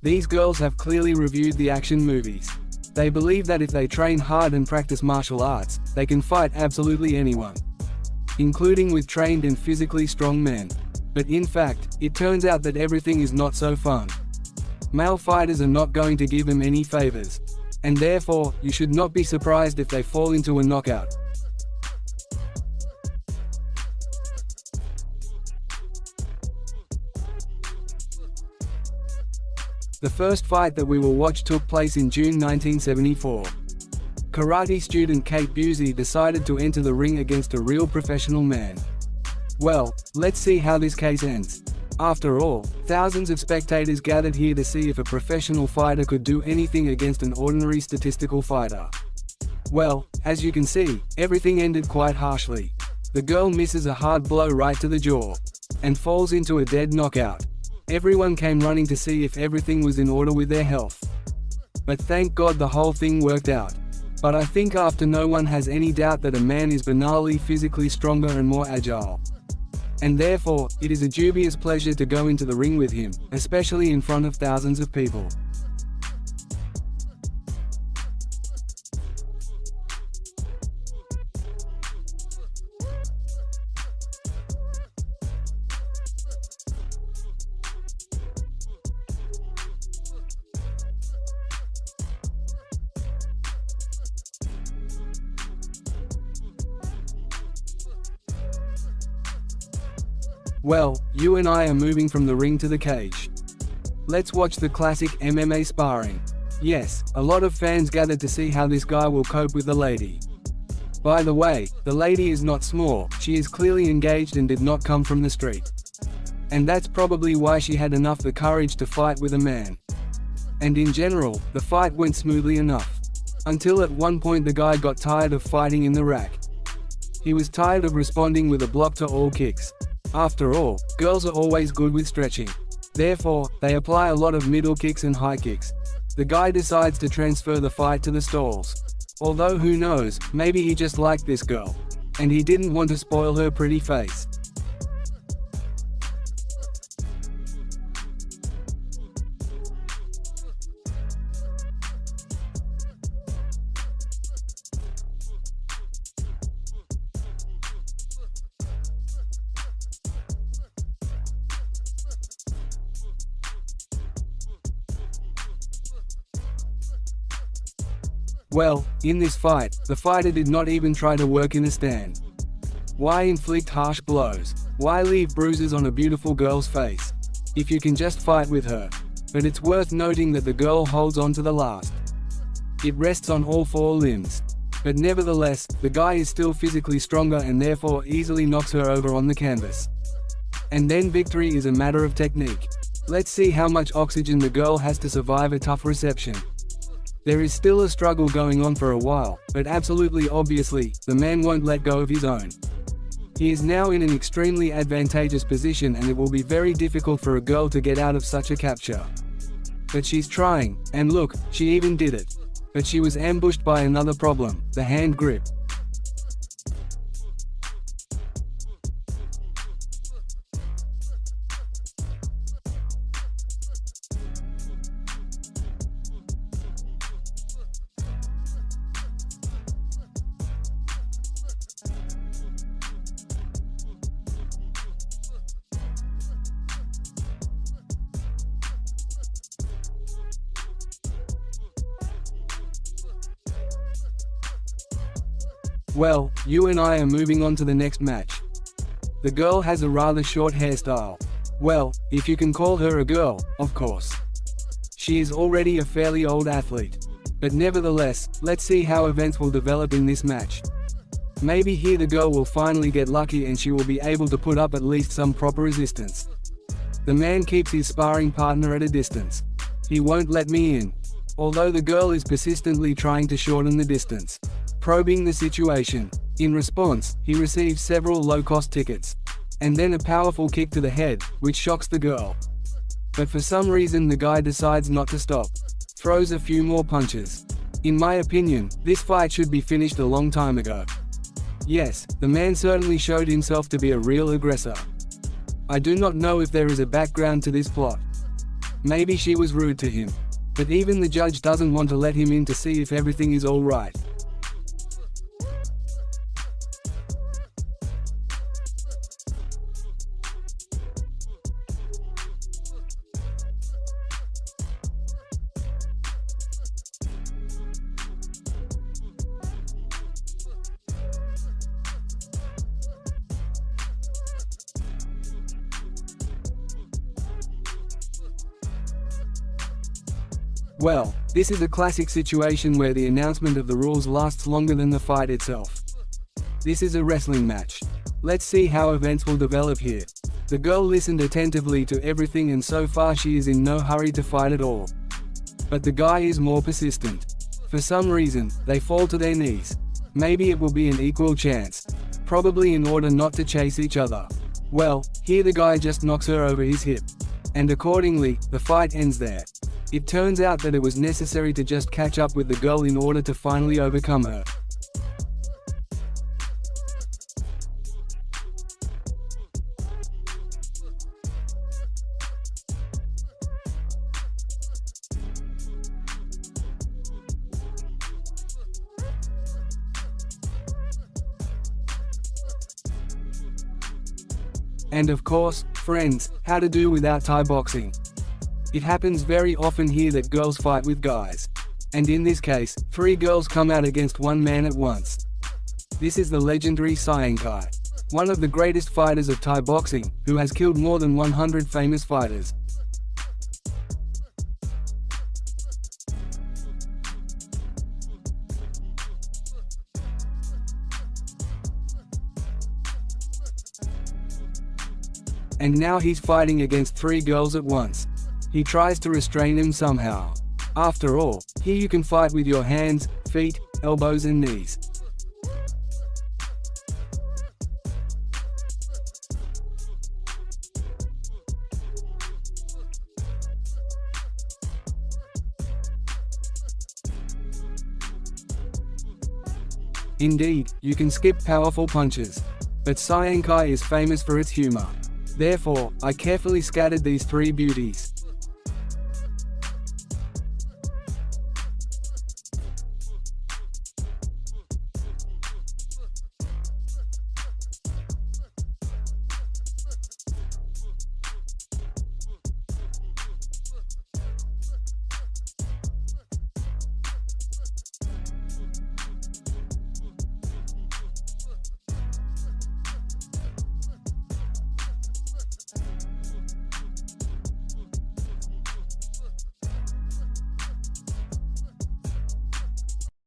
These girls have clearly reviewed the action movies. They believe that if they train hard and practice martial arts, they can fight absolutely anyone, including with trained and physically strong men. But in fact, it turns out that everything is not so fun. Male fighters are not going to give them any favors, and therefore, you should not be surprised if they fall into a knockout. The first fight that we will watch took place in June 1974. Karate student Kate Busey decided to enter the ring against a real professional man. Well, let's see how this case ends. After all, thousands of spectators gathered here to see if a professional fighter could do anything against an ordinary statistical fighter. Well, as you can see, everything ended quite harshly. The girl misses a hard blow right to the jaw, and falls into a dead knockout. Everyone came running to see if everything was in order with their health. But thank God the whole thing worked out. But I think after no one has any doubt that a man is banally physically stronger and more agile. And therefore, it is a dubious pleasure to go into the ring with him, especially in front of thousands of people. Well, you and I are moving from the ring to the cage. Let's watch the classic MMA sparring. Yes, a lot of fans gathered to see how this guy will cope with the lady. By the way, the lady is not small, she is clearly engaged and did not come from the street. And that's probably why she had enough the courage to fight with a man. And in general, the fight went smoothly enough. Until at one point the guy got tired of fighting in the rack. He was tired of responding with a block to all kicks. After all, girls are always good with stretching. Therefore, they apply a lot of middle kicks and high kicks. The guy decides to transfer the fight to the stalls. Although who knows, maybe he just liked this girl, and he didn't want to spoil her pretty face. Well, in this fight, the fighter did not even try to work in a stand. Why inflict harsh blows? Why leave bruises on a beautiful girl's face, if you can just fight with her? But it's worth noting that the girl holds on to the last. It rests on all four limbs. But nevertheless, the guy is still physically stronger and therefore easily knocks her over on the canvas. And then victory is a matter of technique. Let's see how much oxygen the girl has to survive a tough reception. There is still a struggle going on for a while, but absolutely obviously, the man won't let go of his own. He is now in an extremely advantageous position and it will be very difficult for a girl to get out of such a capture. But she's trying, and look, she even did it. But she was ambushed by another problem, the hand grip. Well, you and I are moving on to the next match. The girl has a rather short hairstyle. Well, if you can call her a girl, of course. She is already a fairly old athlete. But nevertheless, let's see how events will develop in this match. Maybe here the girl will finally get lucky and she will be able to put up at least some proper resistance. The man keeps his sparring partner at a distance. He won't let me in. Although the girl is persistently trying to shorten the distance. Probing the situation. In response, he receives several low-cost tickets. And then a powerful kick to the head, which shocks the girl. But for some reason the guy decides not to stop. Throws a few more punches. In my opinion, this fight should be finished a long time ago. Yes, the man certainly showed himself to be a real aggressor. I do not know if there is a background to this plot. Maybe she was rude to him. But even the judge doesn't want to let him in to see if everything is alright. Well, this is a classic situation where the announcement of the rules lasts longer than the fight itself. This is a wrestling match. Let's see how events will develop here. The girl listened attentively to everything and so far she is in no hurry to fight at all. But the guy is more persistent. For some reason, they fall to their knees. Maybe it will be an equal chance. Probably in order not to chase each other. Well, here the guy just knocks her over his hip. And accordingly, the fight ends there. It turns out that it was necessary to just catch up with the girl in order to finally overcome her. And of course, friends, how to do without Thai boxing. It happens very often here that girls fight with guys. And in this case, 3 girls come out against 1 man at once. This is the legendary Siang Kai, one of the greatest fighters of Thai boxing, who has killed more than 100 famous fighters. And now he's fighting against 3 girls at once. He tries to restrain him somehow. After all, here you can fight with your hands, feet, elbows and knees. Indeed, you can skip powerful punches. But Siang Kai is famous for its humor. Therefore, I carefully scattered these 3 beauties.